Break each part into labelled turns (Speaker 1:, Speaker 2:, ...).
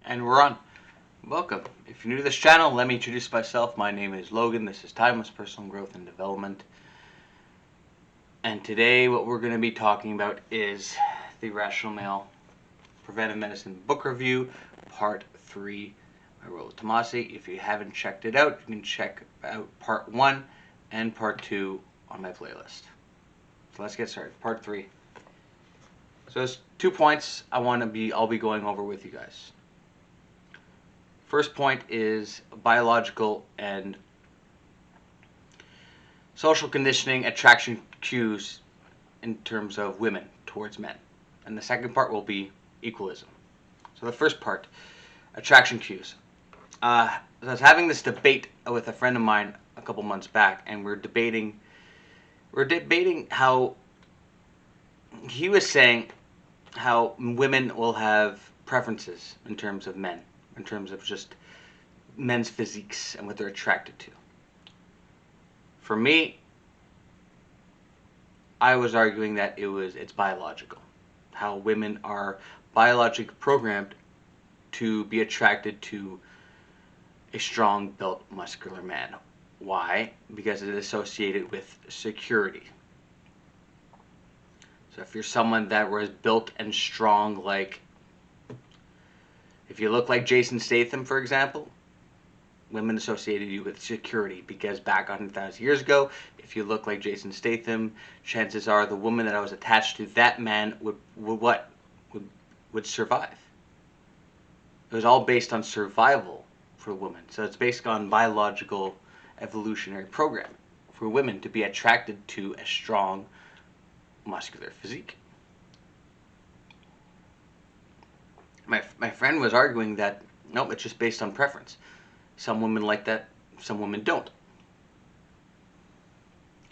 Speaker 1: And we're on. Welcome. If you're new to this channel, let me introduce myself. My name is Logan. This is Timeless Personal Growth and Development. And today what we're going to be talking about is the Rational Male Preventive Medicine Book Review, Part 3 by Rollo Tomasi. If you haven't checked it out, you can check out Part 1 and Part 2 on my playlist. So let's get started. Part 3. So there's 2 points I'll be going over with you guys. First point is biological and social conditioning attraction cues in terms of women towards men. And the second part will be equalism. So the first part, attraction cues. I was having this debate with a friend of mine a couple months back, and we're debating how he was saying how women will have preferences in terms of men, in terms of just men's physiques and what they're attracted to. For me, I was arguing that it's biological. How women are biologically programmed to be attracted to a strong built muscular man. Why? Because it is associated with security. So if you're someone that was built and strong, like if you look like Jason Statham, for example, women associated you with security, because back 100,000 years ago, if you look like Jason Statham, chances are the woman that I was attached to, that man would survive. It was all based on survival for women. So it's based on biological evolutionary program for women to be attracted to a strong muscular physique. My friend was arguing that, nope, it's just based on preference. Some women like that, some women don't.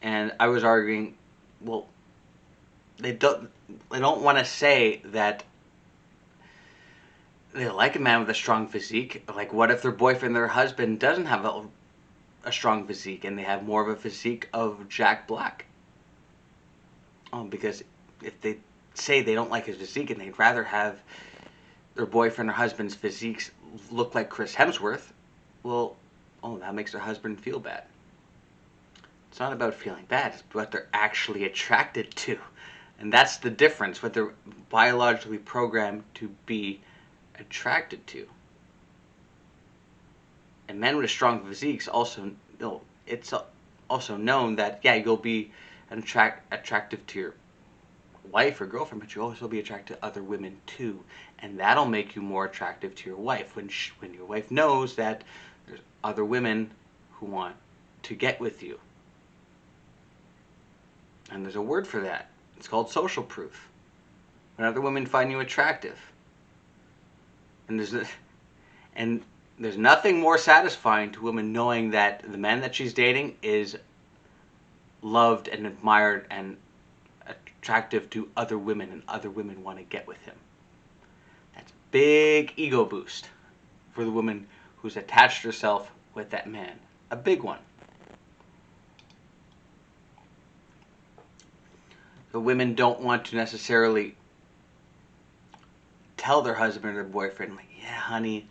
Speaker 1: And I was arguing, well, they don't want to say that they like a man with a strong physique. Like, what if their boyfriend, their husband, doesn't have a strong physique and they have more of a physique of Jack Black? Oh, because if they say they don't like his physique and they'd rather have their boyfriend or husband's physiques look like Chris Hemsworth, well, that makes their husband feel bad. It's not about feeling bad, it's what they're actually attracted to. And that's the difference, what they're biologically programmed to be attracted to. And men with strong physiques also, it's also known that, yeah, you'll be attractive to your wife or girlfriend, but you'll also be attracted to other women too, and that'll make you more attractive to your wife when your wife knows that there's other women who want to get with you. And there's a word for that. It's called social proof. When other women find you attractive, and there's nothing more satisfying to a woman knowing that the man that she's dating is loved and admired and attractive to other women, and other women want to get with him. That's a big ego boost for the woman who's attached herself with that man. A big one. The women don't want to necessarily tell their husband or their boyfriend, like, yeah, honey,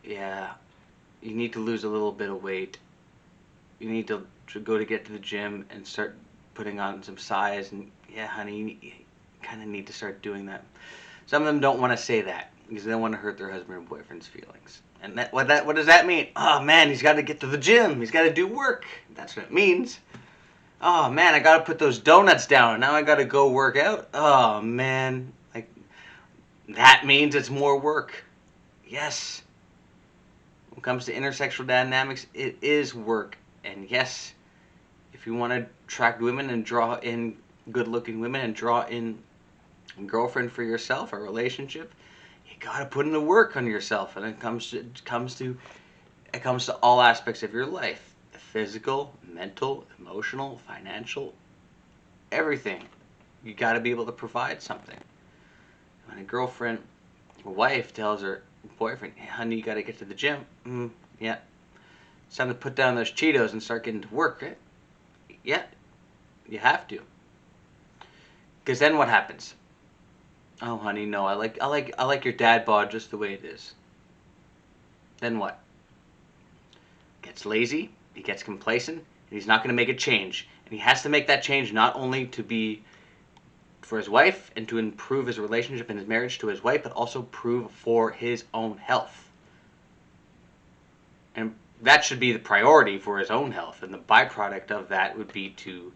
Speaker 1: yeah, you need to lose a little bit of weight. You need to go to get to the gym and start putting on some size, and yeah, honey, you kind of need to start doing that. Some of them don't want to say that because they don't want to hurt their husband or boyfriend's feelings. And what does that mean? Oh man, he's got to get to the gym. He's got to do work. That's what it means. Oh man, I got to put those donuts down, and now I got to go work out. Oh man, like that means it's more work. Yes. When it comes to intersexual dynamics, it is work, and yes. If you want to attract women and draw in good-looking women and draw in a girlfriend for yourself, a relationship, you gotta put in the work on yourself. And it comes to all aspects of your life: physical, mental, emotional, financial, everything. You gotta be able to provide something. When a girlfriend, a wife, tells her boyfriend, "Hey, honey, you gotta get to the gym," yeah, it's time to put down those Cheetos and start getting to work, right? Yeah, you have to. Because then what happens? Oh, honey, no, I like your dad bod just the way it is. Then what? Gets lazy, he gets complacent, and he's not going to make a change. And he has to make that change not only to be for his wife and to improve his relationship and his marriage to his wife, but also prove for his own health. And that should be the priority for his own health. And the byproduct of that would be to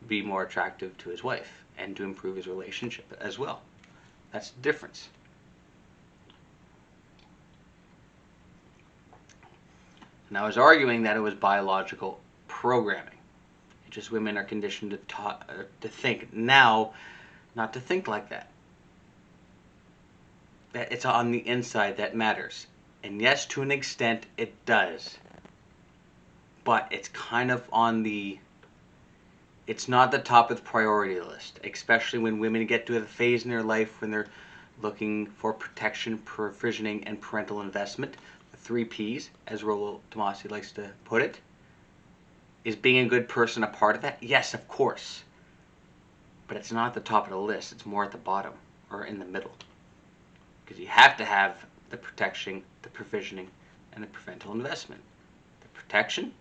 Speaker 1: be more attractive to his wife and to improve his relationship as well. That's the difference. And I was arguing that it was biological programming. It's just women are conditioned to think now, not to think like that. That it's on the inside that matters. And yes, to an extent, it does. But it's kind of it's not the top of the priority list, especially when women get to a phase in their life when they're looking for protection, provisioning, and parental investment. The 3 Ps, as Rollo Tomasi likes to put it. Is being a good person a part of that? Yes, of course. But it's not at the top of the list. It's more at the bottom or in the middle. Because you have to have the protection, the provisioning, and the parental investment. The protection,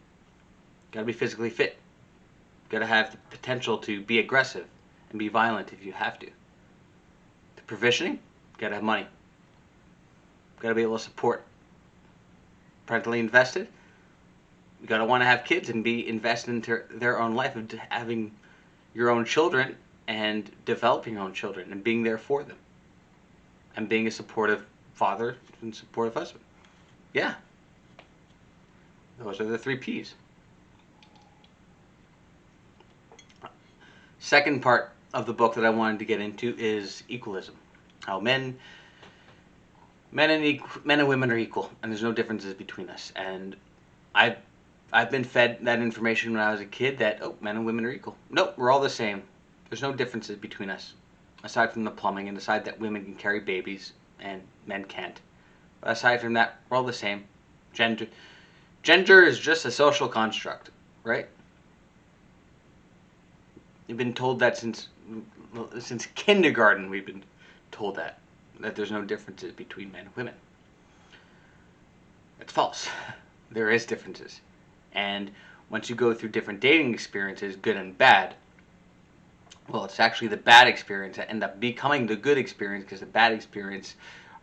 Speaker 1: got to be physically fit. Got to have the potential to be aggressive and be violent if you have to. The provisioning, got to have money. Got to be able to support. Parentally invested, you got to want to have kids and be invested into their own life of having your own children and developing your own children and being there for them and being a supportive father and supportive husband. Yeah, those are the 3 Ps. Second part of the book that I wanted to get into is equalism. How men and women are equal, and there's no differences between us. And I've been fed that information when I was a kid that men and women are equal. Nope, we're all the same. There's no differences between us, aside from the plumbing and aside that women can carry babies and men can't. But aside from that, we're all the same. Gender is just a social construct, right? You've been told that since kindergarten. We've been told that there's no differences between men and women. It's false. There is differences. And once you go through different dating experiences, good and bad, well, it's actually the bad experience that end up becoming the good experience, because the bad experience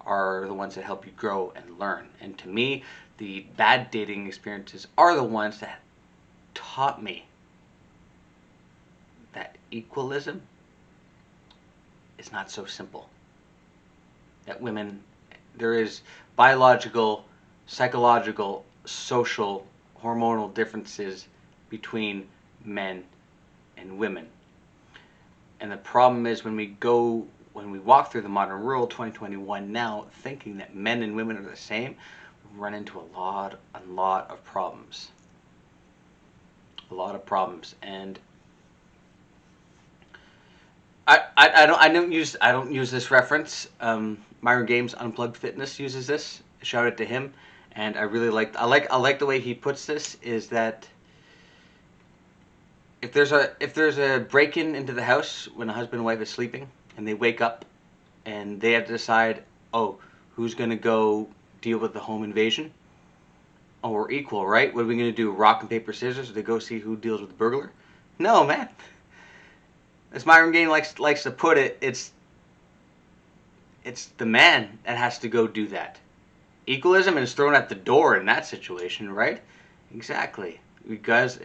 Speaker 1: are the ones that help you grow and learn. And to me, the bad dating experiences are the ones that taught me that equalism is not so simple. That women, there is biological, psychological, social, hormonal differences between men and women. And the problem is when we walk through the modern world, 2021 now, thinking that men and women are the same, we run into a lot of problems. A lot of problems. And I don't use this reference. Myron Games Unplugged Fitness uses this. Shout out to him. And I really like the way he puts this, is that if there's a break-in into the house when a husband and wife is sleeping and they wake up and they have to decide, who's going to go deal with the home invasion? Oh, we're equal, right? What are we going to do? Rock and paper scissors to go see who deals with the burglar? No, man. As Myron Gain likes to put it, it's the man that has to go do that. Equalism is thrown at the door in that situation, right? Exactly. Because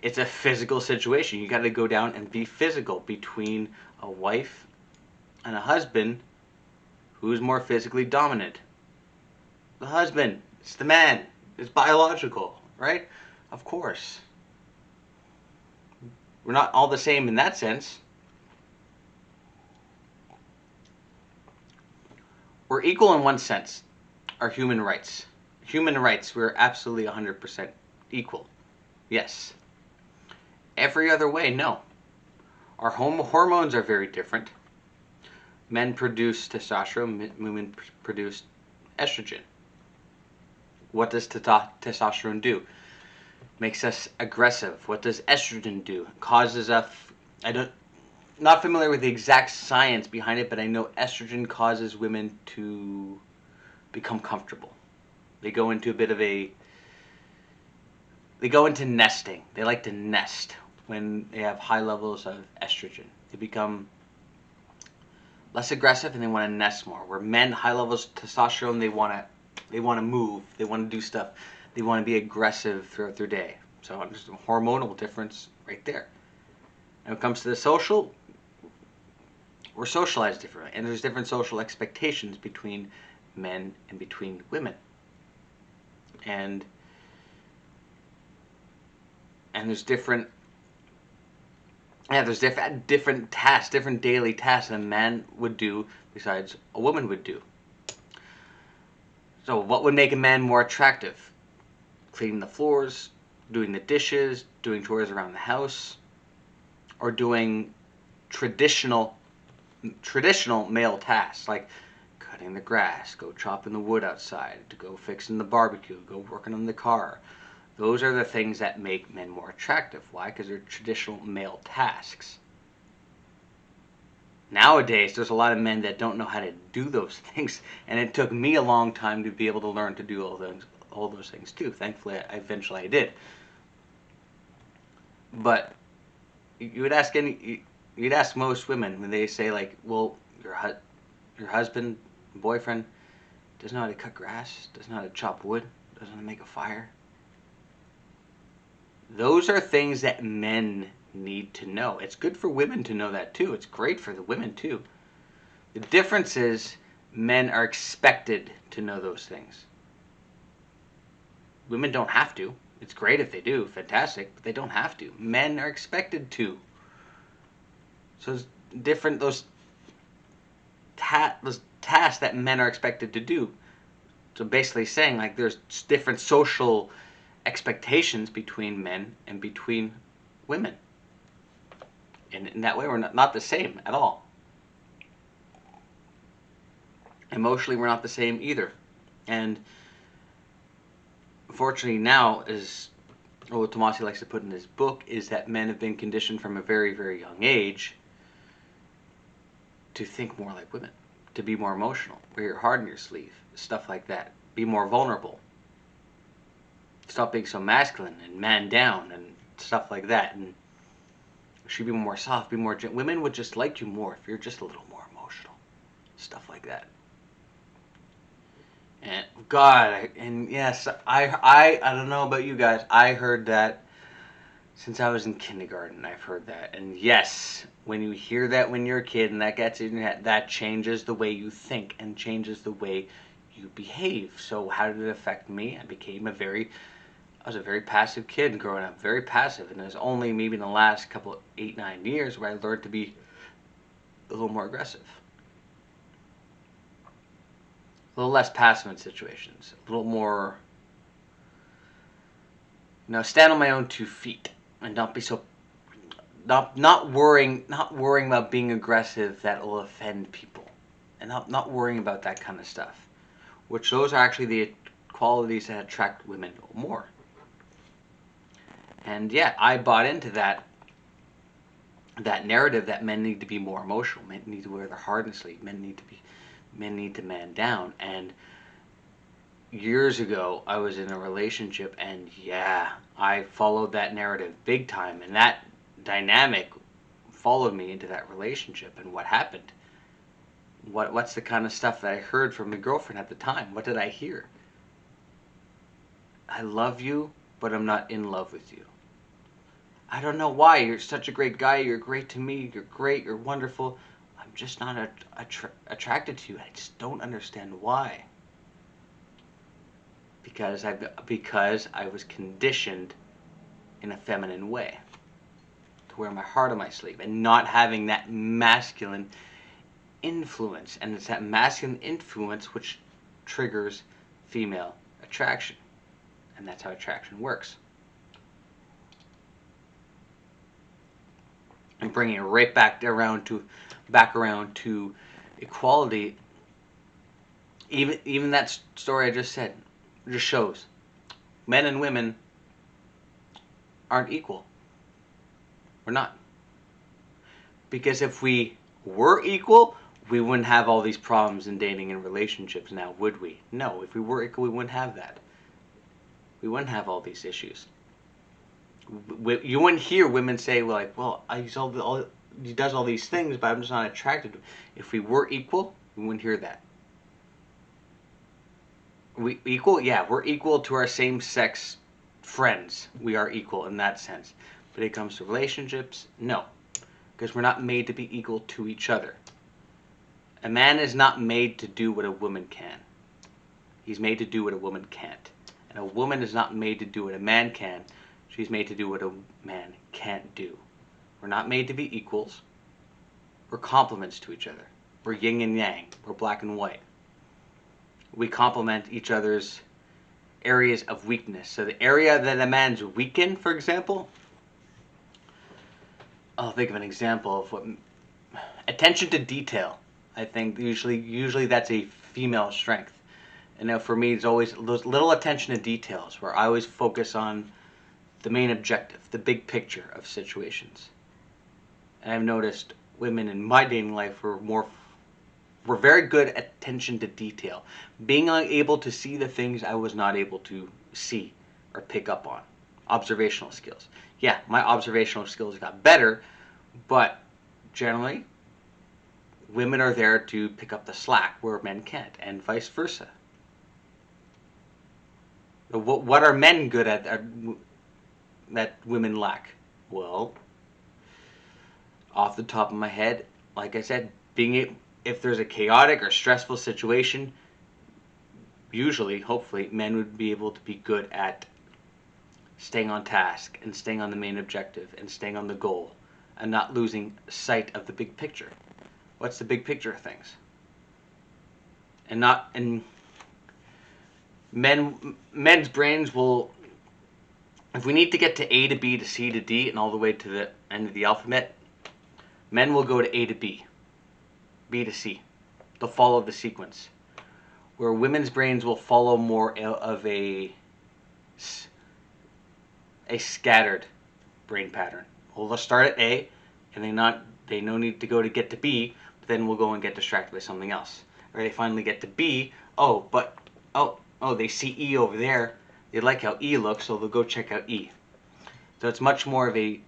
Speaker 1: it's a physical situation. You got to go down and be physical between a wife and a husband. Who's more physically dominant? The husband. It's the man. It's biological, right? Of course. We're not all the same in that sense. We're equal in one sense. Our human rights. Human rights, we're absolutely 100% equal. Yes. Every other way, no. Our hormones are very different. Men produce testosterone, women produce estrogen. What does testosterone do? Makes us aggressive. What does estrogen do? Causes us, not familiar with the exact science behind it, but I know estrogen causes women to become comfortable. They go into a bit of a they go into nesting. They like to nest when they have high levels of estrogen. They become less aggressive and they want to nest more. Where men, high levels of testosterone, they want to move, they want to do stuff, they want to be aggressive throughout their day. So there's a hormonal difference right there. And when it comes to the social, we're socialized differently, and there's different social expectations between men and between women. And there's different different tasks, different daily tasks that a man would do besides a woman would do. So what would make a man more attractive? Cleaning the floors, doing the dishes, doing chores around the house, or doing traditional male tasks like cutting the grass, go chopping the wood outside, to go fixing the barbecue, go working on the car. Those are the things that make men more attractive. Why? Because they're traditional male tasks. Nowadays, there's a lot of men that don't know how to do those things, and it took me a long time to be able to learn to do all those things too. Thankfully, eventually I did. But you'd ask most women when they say like, well, your husband, boyfriend, doesn't know how to cut grass, doesn't know how to chop wood, doesn't know how to make a fire. Those are things that men need to know. It's good for women to know that too. It's great for the women too. The difference is men are expected to know those things. Women don't have to. It's great if they do, fantastic, but they don't have to. Men are expected to. So it's different, those tasks that men are expected to do. So basically saying like there's different social expectations between men and between women. And in that way, we're not the same at all. Emotionally, we're not the same either. And unfortunately now, as what Tomasi likes to put in his book, is that men have been conditioned from a very, very young age to think more like women, to be more emotional, wear your heart on your sleeve, stuff like that. Be more vulnerable. Stop being so masculine and man down and stuff like that. And should be more soft, be more gentle. Women would just like you more if you're just a little more emotional. Stuff like that. And God, and yes, I don't know about you guys. I heard that since I was in kindergarten. I've heard that. And yes, when you hear that when you're a kid and that gets in your head, that changes the way you think and changes the way you behave. So how did it affect me? I was a very passive kid growing up, very passive, and it was only maybe in the last couple 8-9 years where I learned to be a little more aggressive, a little less passive in situations, a little more, stand on my own 2 feet and not be so, not worrying about being aggressive that will offend people, and not worrying about that kind of stuff, which those are actually the qualities that attract women more. And yeah, I bought into that narrative that men need to be more emotional, men need to wear their heart on their sleeve, men need to man down. And years ago, I was in a relationship, and yeah, I followed that narrative big time, and that dynamic followed me into that relationship. And what happened? What's the kind of stuff that I heard from my girlfriend at the time? What did I hear? I love you, but I'm not in love with you. I don't know why. You're such a great guy. You're great to me. You're great. You're wonderful. I'm just not attracted to you. I just don't understand why. Because I was conditioned in a feminine way to wear my heart on my sleeve and not having that masculine influence. And it's that masculine influence which triggers female attraction. And that's how attraction works. And bringing it right back around to equality. Even that story I just said just shows men and women aren't equal. We're not. Because if we were equal, we wouldn't have all these problems in dating and relationships now, would we? No, if we were equal, we wouldn't have that. We wouldn't have all these issues. You wouldn't hear women say, well, he does all these things, but I'm just not attracted to him. If we were equal, we wouldn't hear that. We equal? Yeah, we're equal to our same-sex friends. We are equal in that sense. But it comes to relationships, no. Because we're not made to be equal to each other. A man is not made to do what a woman can. He's made to do what a woman can't. And a woman is not made to do what a man can. She's made to do what a man can't do. We're not made to be equals. We're complements to each other. We're yin and yang. We're black and white. We complement each other's areas of weakness. So the area that a man's weak in, for example, I'll think of an example of what attention to detail. I think usually that's a female strength. And now for me, it's always those little attention to details where I always focus on the main objective, the big picture of situations. And I've noticed women in my dating life were very good at attention to detail, being able to see the things I was not able to see or pick up on. Observational skills. Yeah, my observational skills got better, but generally, women are there to pick up the slack where men can't, and vice versa. What are men good at that women lack? Well, off the top of my head, like I said, if there's a chaotic or stressful situation, usually, hopefully, men would be able to be good at staying on task and staying on the main objective and staying on the goal and not losing sight of the big picture. What's the big picture of things? And men's brains will, if we need to get to A to B to C to D and all the way to the end of the alphabet, men will go to A to B, B to C. They'll follow the sequence. Where women's brains will follow more of a scattered brain pattern. Well, they'll start at A, and they no need to go to get to B, but then we'll go and get distracted by something else. Or they finally get to B, they see E over there. They like how E looks, so they'll go check out E. So it's much more of a...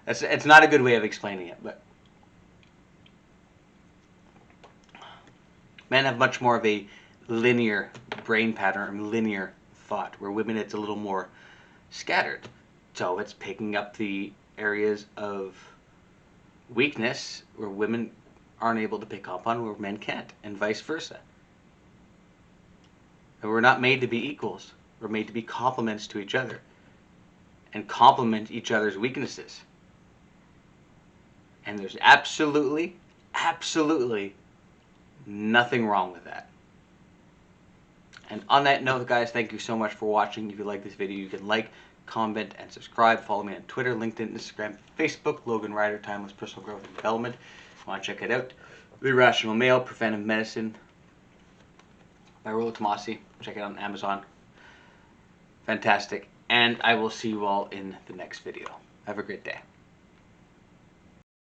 Speaker 1: It's not a good way of explaining it, but... Men have much more of a linear brain pattern, linear thought, where women it's a little more scattered. So it's picking up the areas of weakness where women aren't able to pick up on, where men can't, and vice versa. And we're not made to be equals. We're made to be complements to each other and complement each other's weaknesses. And there's absolutely nothing wrong with that. And on that note, guys, thank you so much for watching. If you like this video, you can like, comment, and subscribe. Follow me on Twitter, LinkedIn, Instagram, Facebook, Logan Ryder, Timeless Personal Growth and Development. If you want to check it out, The Irrational Male, Preventive Medicine by Rollo Tomasi. Check it out on Amazon. Fantastic. And I will see you all in the next video. Have a great day.